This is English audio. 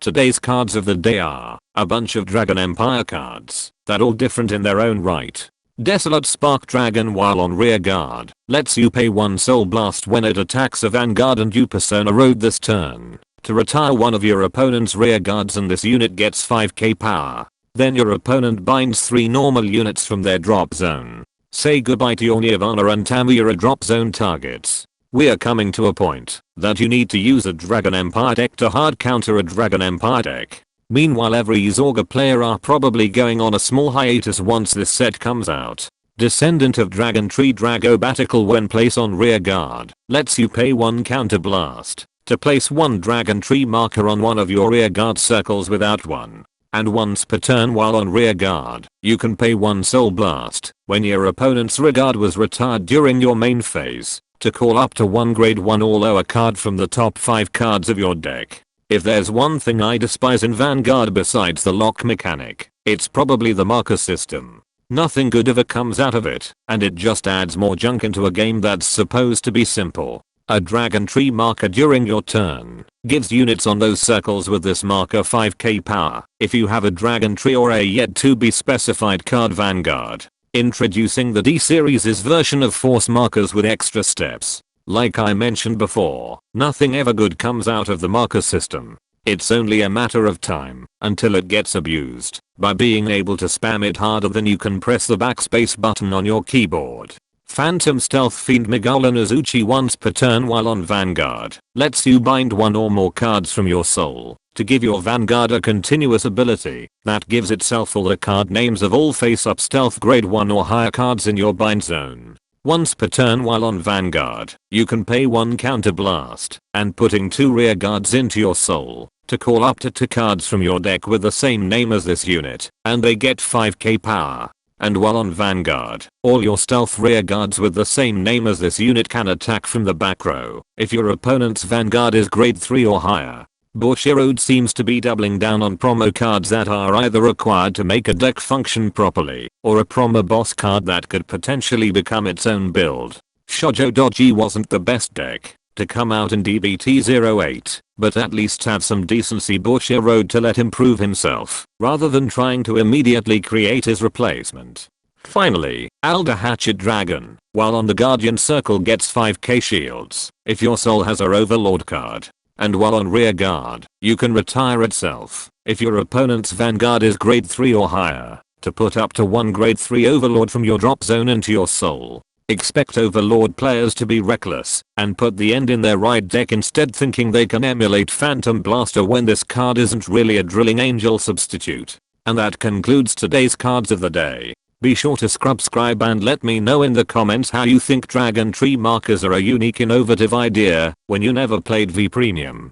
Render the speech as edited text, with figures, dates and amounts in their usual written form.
Today's cards of the day are a bunch of Dragon Empire cards that all different in their own right. Desolate Spark Dragon while on rear guard lets you pay 1 Soul Blast when it attacks a Vanguard and you Persona Road this turn to retire one of your opponent's rear guards, and this unit gets 5k power. Then your opponent binds 3 normal units from their drop zone. Say goodbye to your Nirvana and Tamura drop zone targets. We are coming to a point that you need to use a Dragon Empire deck to hard counter a Dragon Empire deck. Meanwhile, every Zorga player are probably going on a small hiatus once this set comes out. Descendant of Dragon Tree Dragobatical when placed on rear guard lets you pay 1 counter blast to place 1 Dragon Tree marker on one of your rear guard circles without one. And once per turn while on rear guard, you can pay 1 Soul Blast when your opponent's rear guard was retired during your main phase to call up to 1 grade 1 or lower card from the top 5 cards of your deck. If there's one thing I despise in Vanguard besides the lock mechanic, it's probably the marker system. Nothing good ever comes out of it, and it just adds more junk into a game that's supposed to be simple. A Dragon Tree marker during your turn gives units on those circles with this marker 5k power if you have a Dragon Tree or a yet to be specified card Vanguard. Introducing the D-Series' version of force markers with extra steps. Like I mentioned before, nothing ever good comes out of the marker system. It's only a matter of time until it gets abused by being able to spam it harder than you can press the backspace button on your keyboard. Phantom Stealth Fiend Megala Nozuchi once per turn while on Vanguard lets you bind 1 or more cards from your soul to give your Vanguard a continuous ability that gives itself all the card names of all face-up stealth grade 1 or higher cards in your bind zone. Once per turn while on Vanguard, you can pay 1 counter blast and putting 2 rear guards into your soul to call up to 2 cards from your deck with the same name as this unit, and they get 5k power. And while on Vanguard, all your stealth rear guards with the same name as this unit can attack from the back row if your opponent's Vanguard is grade 3 or higher. Bushiroad seems to be doubling down on promo cards that are either required to make a deck function properly, or a promo boss card that could potentially become its own build. Shoujo Doji wasn't the best deck to come out in D-BT09, but at least have some decency Bushiroad to let him prove himself, rather than trying to immediately create his replacement. Finally, Alda Hatchet Dragon, while on the Guardian Circle gets 5k shields if your soul has her Overlord card. And while on rear guard, you can retire itself if your opponent's Vanguard is grade 3 or higher to put up to 1 grade 3 Overlord from your drop zone into your soul. Expect Overlord players to be reckless and put the end in their right deck instead, thinking they can emulate Phantom Blaster when this card isn't really a Drilling Angel substitute. And that concludes today's cards of the day. Be sure to subscribe and let me know in the comments how you think Dragon Tree markers are a unique innovative idea when you never played V Premium.